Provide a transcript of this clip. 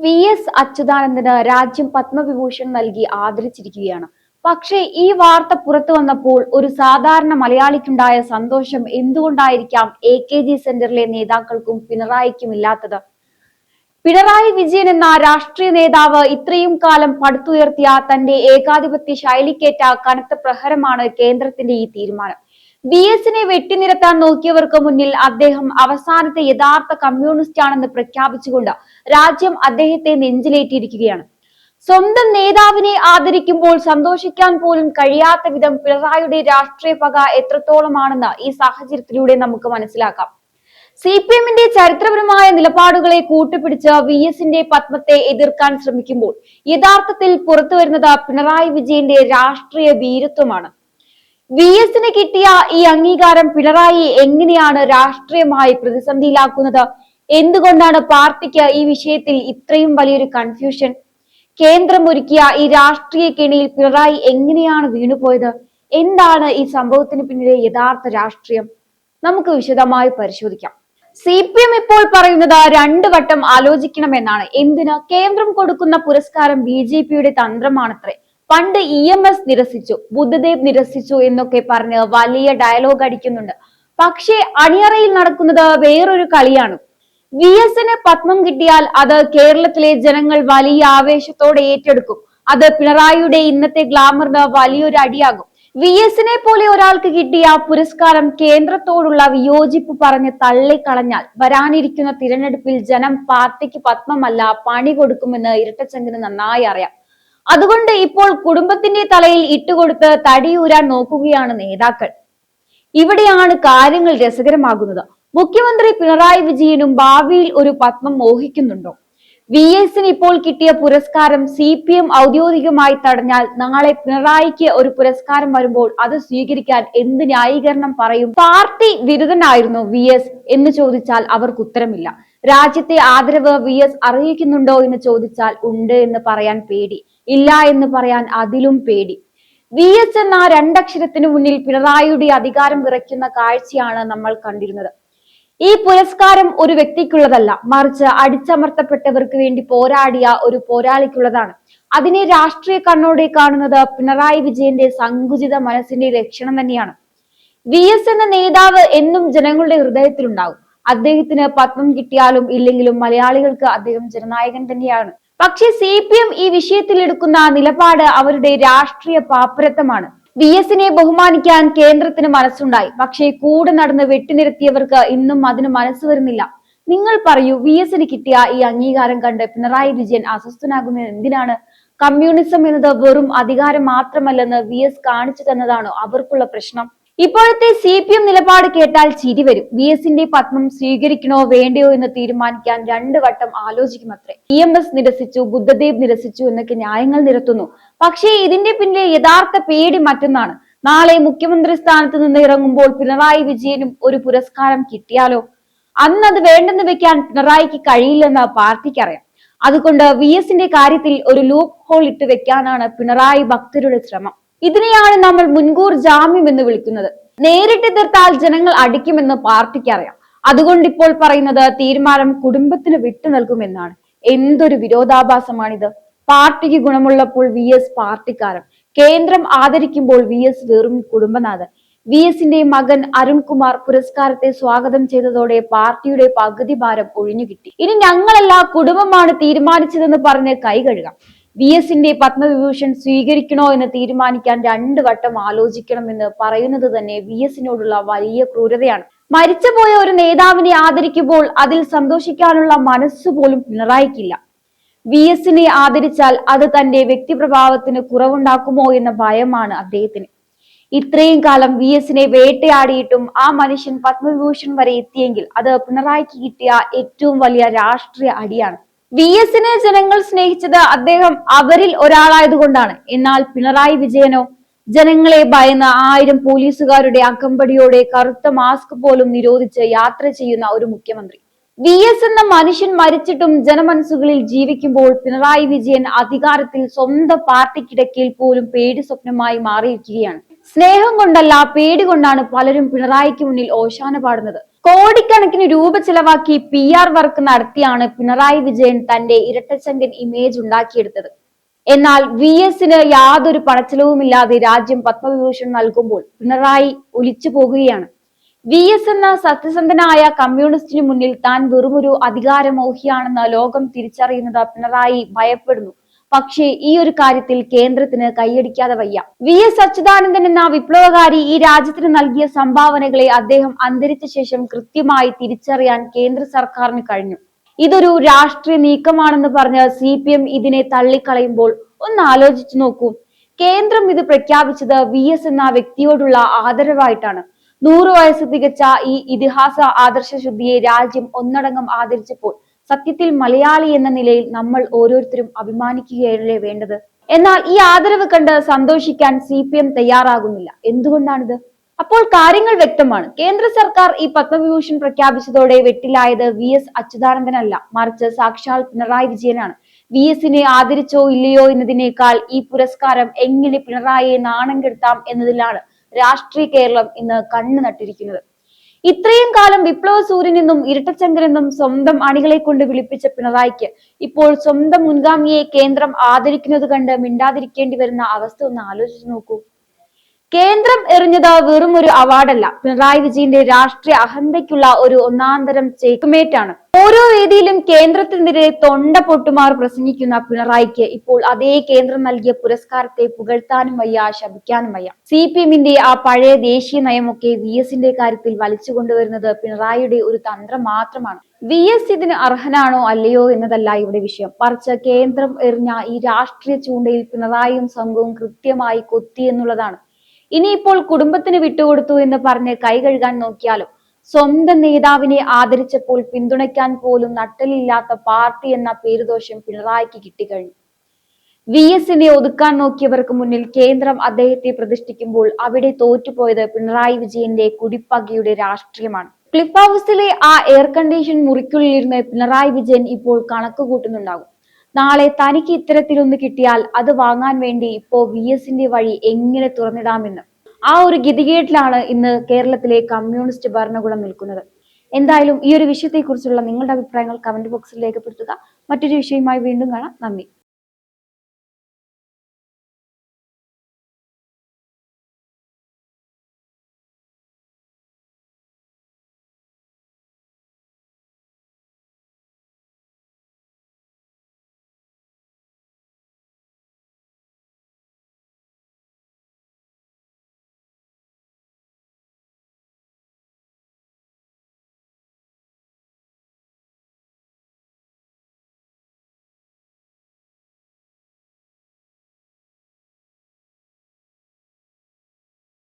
VS. അച്യുതാനന്ദന് രാജ്യം പത്മവിഭൂഷൺ നൽകി ആദരിച്ചിരിക്കുകയാണ്. പക്ഷേ ഈ വാർത്ത പുറത്തു വന്നപ്പോൾ ഒരു സാധാരണ മലയാളിക്കുണ്ടായ സന്തോഷം എന്തുകൊണ്ടായിരിക്കാം AKG സെന്ററിലെ നേതാക്കൾക്കും പിണറായിക്കും ഇല്ലാത്തത്? പിണറായി വിജയൻ എന്ന രാഷ്ട്രീയ നേതാവ് ഇത്രയും കാലം പടുത്തുയർത്തിയ തന്റെ ഏകാധിപത്യ ശൈലിക്കേറ്റ കനത്ത പ്രഹരമാണ് കേന്ദ്രത്തിന്റെ ഈ തീരുമാനം. വി.എസിനെ വെട്ടിനിരത്താൻ നോക്കിയവർക്ക് മുന്നിൽ അദ്ദേഹം അവസാനത്തെ യഥാർത്ഥ കമ്മ്യൂണിസ്റ്റ് ആണെന്ന് പ്രഖ്യാപിച്ചുകൊണ്ട് രാജ്യം അദ്ദേഹത്തെ നെഞ്ചിലേറ്റിയിരിക്കുകയാണ്. സ്വന്തം നേതാവിനെ ആദരിക്കുമ്പോൾ സന്തോഷിക്കാൻ പോലും കഴിയാത്ത വിധം പിണറായിയുടെ രാഷ്ട്രീയ പക എത്രത്തോളമാണെന്ന് ഈ സാഹചര്യത്തിലൂടെ നമുക്ക് മനസ്സിലാക്കാം. CPM-ന്റെ ചരിത്രപരമായ നിലപാടുകളെ കൂട്ടുപിടിച്ച് വി.എസിന്റെ പത്മത്തെ എതിർക്കാൻ ശ്രമിക്കുമ്പോൾ യഥാർത്ഥത്തിൽ പുറത്തുവരുന്നത് പിണറായി വിജയന്റെ രാഷ്ട്രീയ വീരത്വമാണ്. വി.എസിന് കിട്ടിയ ഈ അംഗീകാരം പിണറായി എങ്ങനെയാണ് രാഷ്ട്രീയമായി പ്രതിസന്ധിയിലാക്കുന്നത്? എന്തുകൊണ്ടാണ് പാർട്ടിക്ക് ഈ വിഷയത്തിൽ ഇത്രയും വലിയൊരു കൺഫ്യൂഷൻ? കേന്ദ്രം ഒരുക്കിയ ഈ രാഷ്ട്രീയ കെണിയിൽ പിണറായി എങ്ങനെയാണ് വീണുപോയത്? എന്താണ് ഈ സംഭവത്തിന് പിന്നിലെ യഥാർത്ഥ രാഷ്ട്രീയം? നമുക്ക് വിശദമായി പരിശോധിക്കാം. CPM ഇപ്പോൾ പറയുന്നത് 2 വട്ടം ആലോചിക്കണമെന്നാണ്. എന്തിന്? കേന്ദ്രം കൊടുക്കുന്ന പുരസ്കാരം BJP-യുടെ തന്ത്രമാണത്രേ. പണ്ട് EMS നിരസിച്ചു, ബുദ്ധദേവ് നിരസിച്ചു എന്നൊക്കെ പറഞ്ഞ് വലിയ ഡയലോഗ് അടിക്കുന്നുണ്ട്. പക്ഷേ അണിയറയിൽ നടക്കുന്നത് വേറൊരു കളിയാണ്. വി.എസിന് പത്മം കിട്ടിയാൽ അത് കേരളത്തിലെ ജനങ്ങൾ വലിയ ആവേശത്തോടെ ഏറ്റെടുക്കും. അത് പിണറായിയുടെ ഇന്നത്തെ ഗ്ലാമറിന് വലിയൊരു അടിയാകും. വി.എസിനെ പോലെ ഒരാൾക്ക് കിട്ടിയ പുരസ്കാരം കേന്ദ്രത്തോടുള്ള വിയോജിപ്പ് പറഞ്ഞ് തള്ളിക്കളഞ്ഞാൽ വരാനിരിക്കുന്ന തിരഞ്ഞെടുപ്പിൽ ജനം പാർട്ടിക്ക് പത്മമല്ല പണി കൊടുക്കുമെന്ന് ഇരട്ടച്ചങ്കിന് നന്നായി അറിയാം. അതുകൊണ്ട് ഇപ്പോൾ കുടുംബത്തിന്റെ തലയിൽ ഇട്ടുകൊടുത്ത് തടിയൂരാൻ നോക്കുകയാണ് നേതാക്കൾ. ഇവിടെയാണ് കാര്യങ്ങൾ രസകരമാകുന്നത്. മുഖ്യമന്ത്രി പിണറായി വിജയനും ഭാവിയിൽ ഒരു പത്മം മോഹിക്കുന്നുണ്ടോ? വി.എസിന് ഇപ്പോൾ കിട്ടിയ പുരസ്കാരം CPM ഔദ്യോഗികമായി തടഞ്ഞാൽ നാളെ പിണറായിക്ക് ഒരു പുരസ്കാരം വരുമ്പോൾ അത് സ്വീകരിക്കാൻ എന്ത് ന്യായീകരണം പറയും? പാർട്ടി വിരുദ്ധനായിരുന്നു വി.എസ് എന്ന് ചോദിച്ചാൽ അവർക്ക് ഉത്തരമില്ല. രാജ്യത്തെ ആദരവ് വി.എസ് അറിയിക്കുന്നുണ്ടോ എന്ന് ചോദിച്ചാൽ ഉണ്ട് എന്ന് പറയാൻ പേടി, ഇല്ല എന്ന് പറയാൻ അതിലും പേടി. വി.എസ് എന്ന 2 അക്ഷരത്തിനു മുന്നിൽ പിണറായിയുടെ അധികാരം വിറയ്ക്കുന്ന കാഴ്ചയാണ് നമ്മൾ കണ്ടിരുന്നത്. ഈ പുരസ്കാരം ഒരു വ്യക്തിക്കുള്ളതല്ല, മറിച്ച് അടിച്ചമർത്തപ്പെട്ടവർക്ക് വേണ്ടി പോരാടിയ ഒരു പോരാളിക്കുള്ളതാണ്. അതിനെ രാഷ്ട്രീയ കണ്ണോടെ കാണുന്നത് പിണറായി വിജയന്റെ സങ്കുചിത മനസ്സിന്റെ ലക്ഷണം തന്നെയാണ്. വി.എസ് എന്ന നേതാവ് എന്നും ജനങ്ങളുടെ ഹൃദയത്തിലുണ്ടാകും. അദ്ദേഹത്തിന് പത്മം കിട്ടിയാലും ഇല്ലെങ്കിലും മലയാളികൾക്ക് അദ്ദേഹം ജനനായകൻ തന്നെയാണ്. പക്ഷേ CPM ഈ വിഷയത്തിൽ എടുക്കുന്ന നിലപാട് അവരുടെ രാഷ്ട്രീയ പാപ്പരത്വമാണ്. വി.എസിനെ ബഹുമാനിക്കാൻ കേന്ദ്രത്തിന് മനസ്സുണ്ടായി, പക്ഷേ കൂടെ നടന്ന് വെട്ടിനിരത്തിയവർക്ക് ഇന്നും അതിന് മനസ്സ് വരുന്നില്ല. നിങ്ങൾ പറയൂ, വി.എസിന് കിട്ടിയ ഈ അംഗീകാരം കണ്ട് പിണറായി വിജയൻ അസ്വസ്ഥനാകുന്നത് എന്തിനാണ്? കമ്മ്യൂണിസം എന്നത് വെറും അധികാരം മാത്രമല്ലെന്ന് വി.എസ് കാണിച്ചു തന്നതാണോ അവർക്കുള്ള പ്രശ്നം? ഇപ്പോഴത്തെ CPM നിലപാട് കേട്ടാൽ ചിരി വരും. വി.എസിന്റെ പത്മം സ്വീകരിക്കണോ വേണ്ടയോ എന്ന് തീരുമാനിക്കാൻ 2 വട്ടം ആലോചിക്കുമത്രേ. EMS നിരസിച്ചു, ബുദ്ധദേവ് നിരസിച്ചു എന്നൊക്കെ ന്യായങ്ങൾ നിരത്തുന്നു. പക്ഷേ ഇതിന്റെ പിന്നിലെ യഥാർത്ഥ പേടി മറ്റൊന്നാണ്. നാളെ മുഖ്യമന്ത്രി സ്ഥാനത്ത് നിന്ന് ഇറങ്ങുമ്പോൾ പിണറായി വിജയനും ഒരു പുരസ്കാരം കിട്ടിയാലോ? അന്ന് അത് വേണ്ടെന്ന് വെക്കാൻ പിണറായിക്ക് കഴിയില്ലെന്ന് പാർട്ടിക്കറിയാം. അതുകൊണ്ട് വി.എസിന്റെ കാര്യത്തിൽ ഒരു ലൂപ്പ് ഹോൾ ഇട്ട് വെക്കാനാണ് പിണറായി ഭക്തരുടെ ശ്രമം. ഇതിനെയാണ് നമ്മൾ മുൻകൂർ ജാമ്യം എന്ന് വിളിക്കുന്നത്. നേരിട്ട് എതിർത്താൽ ജനങ്ങൾ അടിക്കുമെന്ന് പാർട്ടിക്കറിയാം. അതുകൊണ്ട് ഇപ്പോൾ പറയുന്നത് തീരുമാനം കുടുംബത്തിന് വിട്ടു നൽകുമെന്നാണ്. എന്തൊരു വിരോധാഭാസമാണിത്! പാർട്ടിക്ക് ഗുണമുള്ളപ്പോൾ വി.എസ് പാർട്ടിക്കാരൻ, കേന്ദ്രം ആദരിക്കുമ്പോൾ വി.എസ് വെറും കുടുംബനാഥൻ. വി.എസിന്റെ മകൻ അരുൺകുമാർ പുരസ്കാരത്തെ സ്വാഗതം ചെയ്തതോടെ പാർട്ടിയുടെ പകുതി ഭാരം ഒഴിഞ്ഞുകിട്ടി. ഇനി ഞങ്ങളല്ല, കുടുംബമാണ് തീരുമാനിച്ചതെന്ന് പറഞ്ഞ് കൈ കഴുകാം. വി.എസിന്റെ പത്മവിഭൂഷൺ സ്വീകരിക്കണോ എന്ന് തീരുമാനിക്കാൻ 2 വട്ടം ആലോചിക്കണമെന്ന് പറയുന്നത് തന്നെ വി.എസിനോടുള്ള വലിയ ക്രൂരതയാണ്. മരിച്ചുപോയ ഒരു നേതാവിനെ ആദരിക്കുമ്പോൾ അതിൽ സന്തോഷിക്കാനുള്ള മനസ്സുപോലും പിണറായിക്കില്ല. വി.എസിനെ ആദരിച്ചാൽ അത് തന്റെ വ്യക്തിപ്രഭാവത്തിന് കുറവുണ്ടാക്കുമോ എന്ന ഭയമാണ് അദ്ദേഹത്തിന്. ഇത്രയും കാലം വി.എസിനെ വേട്ടയാടിയിട്ടും ആ മനുഷ്യൻ പത്മവിഭൂഷൺ വരെ എത്തിയെങ്കിൽ അത് പിണറായിക്ക് കിട്ടിയ ഏറ്റവും വലിയ രാഷ്ട്രീയ അടിയാണ്. വി.എസിനെ ജനങ്ങൾ സ്നേഹിച്ചത് അദ്ദേഹം അവരിൽ ഒരാളായതുകൊണ്ടാണ്. എന്നാൽ പിണറായി വിജയനോ? ജനങ്ങളെ ഭയന്ന് 1000 പോലീസുകാരുടെ അകമ്പടിയോടെ കറുത്ത മാസ്ക് പോലും നിരോധിച്ച് യാത്ര ചെയ്യുന്ന ഒരു മുഖ്യമന്ത്രി. വി.എസ് എന്ന മനുഷ്യൻ മരിച്ചിട്ടും ജനമനസ്സുകളിൽ ജീവിക്കുമ്പോൾ പിണറായി വിജയൻ അധികാരത്തിൽ സ്വന്തം പാർട്ടിക്കിടക്കിൽ പോലും പേടി സ്വപ്നമായി മാറിയിരിക്കുകയാണ്. സ്നേഹം കൊണ്ടല്ല, പേടി കൊണ്ടാണ് പലരും പിണറായിക്ക് മുന്നിൽ ഓശാന പാടുന്നത്. കോടിക്കണക്കിന് രൂപ ചെലവാക്കി PR വർക്ക് നടത്തിയാണ് പിണറായി വിജയൻ തന്റെ ഇരട്ടച്ചങ്കൻ ഇമേജ് ഉണ്ടാക്കിയെടുത്തത്. എന്നാൽ VSന് യാതൊരു പണച്ചെലവുമില്ലാതെ രാജ്യം പത്മവിഭൂഷൺ നൽകുമ്പോൾ പിണറായി ഒലിച്ചു പോകുകയാണ്. VS എന്ന സത്യസന്ധനായ കമ്മ്യൂണിസ്റ്റിന് മുന്നിൽ താൻ വെറുമൊരു അധികാരമോഹിയാണെന്ന് ലോകം തിരിച്ചറിയുന്നത് പിണറായി ഭയപ്പെടുന്നു. പക്ഷേ ഈ ഒരു കാര്യത്തിൽ കേന്ദ്രത്തിന് കൈയടിക്കാതെ വയ്യ. VS അച്യുതാനന്ദൻ എന്ന വിപ്ലവകാരി ഈ രാജ്യത്തിന് നൽകിയ സംഭാവനകളെ അദ്ദേഹം അന്തരിച്ച ശേഷം കൃത്യമായി തിരിച്ചറിയാൻ കേന്ദ്ര സർക്കാരിന് കഴിഞ്ഞു. ഇതൊരു രാഷ്ട്രീയ നീക്കമാണെന്ന് പറഞ്ഞ് CPM ഇതിനെ തള്ളിക്കളയുമ്പോൾ ഒന്ന് ആലോചിച്ചു നോക്കൂ. കേന്ദ്രം ഇത് പ്രഖ്യാപിച്ചത് VS എന്ന വ്യക്തിയോടുള്ള ആദരവായിട്ടാണ്. 100 വയസ്സ് തികച്ച ഈ ഇതിഹാസ ആദർശശുദ്ധിയെ രാജ്യം ഒന്നടങ്കം ആദരിച്ചപ്പോൾ സത്യത്തിൽ മലയാളി എന്ന നിലയിൽ നമ്മൾ ഓരോരുത്തരും അഭിമാനിക്കുകയല്ലേ വേണ്ടത്. എന്നാൽ ഈ ആദരവ് കണ്ട് സന്തോഷിക്കാൻ CPM തയ്യാറാകുന്നില്ല. എന്തുകൊണ്ടാണിത്? അപ്പോൾ കാര്യങ്ങൾ വ്യക്തമാണ്. കേന്ദ്ര സർക്കാർ ഈ പത്മവിഭൂഷൺ പ്രഖ്യാപിച്ചതോടെ വെട്ടിലായത് VS അച്യുതാനന്ദനല്ല, മറിച്ച് സാക്ഷാൽ പിണറായി വിജയനാണ്. VSനെ ആദരിച്ചോ ഇല്ലയോ എന്നതിനേക്കാൾ ഈ പുരസ്കാരം എങ്ങനെ പിണറായിയെ നാണം കെടുത്താം എന്നതിലാണ് രാഷ്ട്രീയ കേരളം ഇന്ന് കണ്ണു നട്ടിരിക്കുന്നത്. ഇത്രയും കാലം വിപ്ലവ സൂര്യനെന്നും ഇരട്ടച്ചങ്കനെന്നും സ്വന്തം അണികളെ കൊണ്ട് വിളിപ്പിച്ച പിണറായിക്ക് ഇപ്പോൾ സ്വന്തം മുൻഗാമിയെ കേന്ദ്രം ആദരിക്കുന്നത് കണ്ട് മിണ്ടാതിരിക്കേണ്ടി വരുന്ന അവസ്ഥ ഒന്ന് ആലോചിച്ചു നോക്കൂ. കേന്ദ്രം എറിഞ്ഞത് വെറും ഒരു അവാർഡല്ല, പിണറായി വിജയന്റെ രാഷ്ട്രീയ അഹന്തയ്ക്കുള്ള ഒരു ഒന്നാന്തരം ചെക്ക്മേറ്റാണ്. ഓരോ വേദിയിലും കേന്ദ്രത്തിനെതിരെ തൊണ്ട പൊട്ടുമാർ പ്രസംഗിക്കുന്ന പിണറായിക്ക് ഇപ്പോൾ അതേ കേന്ദ്രം നൽകിയ പുരസ്കാരത്തെ പുകഴ്ത്താനും വയ്യ, ശപിക്കാനും വയ്യ. CPMന്റെ ആ പഴയ ദേശീയ നയമൊക്കെ VSന്റെ കാര്യത്തിൽ വലിച്ചു കൊണ്ടുവരുന്നത് പിണറായിയുടെ ഒരു തന്ത്രം മാത്രമാണ്. VS ഇതിന് അർഹനാണോ അല്ലയോ എന്നതല്ല ഇവിടെ വിഷയം, മറിച്ച് കേന്ദ്രം എറിഞ്ഞ ഈ രാഷ്ട്രീയ ചൂണ്ടയിൽ പിണറായിയും സംഘവും കൃത്യമായി കൊത്തി എന്നുള്ളതാണ്. ഇനിയിപ്പോൾ കുടുംബത്തിന് വിട്ടുകൊടുത്തു എന്ന് പറഞ്ഞ് കൈ കഴുകാൻ നോക്കിയാലും സ്വന്തം നേതാവിനെ ആദരിച്ചപ്പോൾ പിന്തുണയ്ക്കാൻ പോലും നട്ടലില്ലാത്ത പാർട്ടി എന്ന പേരുദോഷം പിണറായിക്ക് കിട്ടിക്കഴിഞ്ഞു. VSനെ ഒതുക്കാൻ നോക്കിയവർക്ക് മുന്നിൽ കേന്ദ്രം അദ്ദേഹത്തെ പ്രതിഷ്ഠിക്കുമ്പോൾ അവിടെ തോറ്റുപോയത് പിണറായി വിജയന്റെ കുടിപ്പകയുടെ രാഷ്ട്രീയമാണ്. ക്ലിഫ് ഹൗസിലെ ആ എയർ കണ്ടീഷൻ മുറിക്കുള്ളിലിരുന്ന് പിണറായി വിജയൻ ഇപ്പോൾ കണക്ക് കൂട്ടുന്നുണ്ടാകും. നാളെ തനിക്ക് ഇത്തരത്തിലൊന്ന് കിട്ടിയാൽ അത് വാങ്ങാൻ വേണ്ടി ഇപ്പോ VSന്റെ വഴി എങ്ങനെ തുറന്നിടാമെന്ന് ആ ഒരു ഗതികേട്ടിലാണ് ഇന്ന് കേരളത്തിലെ കമ്മ്യൂണിസ്റ്റ് ഭരണകൂടം നിൽക്കുന്നത്. എന്തായാലും ഈ ഒരു വിഷയത്തെക്കുറിച്ചുള്ള നിങ്ങളുടെ അഭിപ്രായങ്ങൾ കമന്റ് ബോക്സിൽ രേഖപ്പെടുത്തുക. മറ്റൊരു വിഷയവുമായി വീണ്ടും കാണാം. നന്ദി.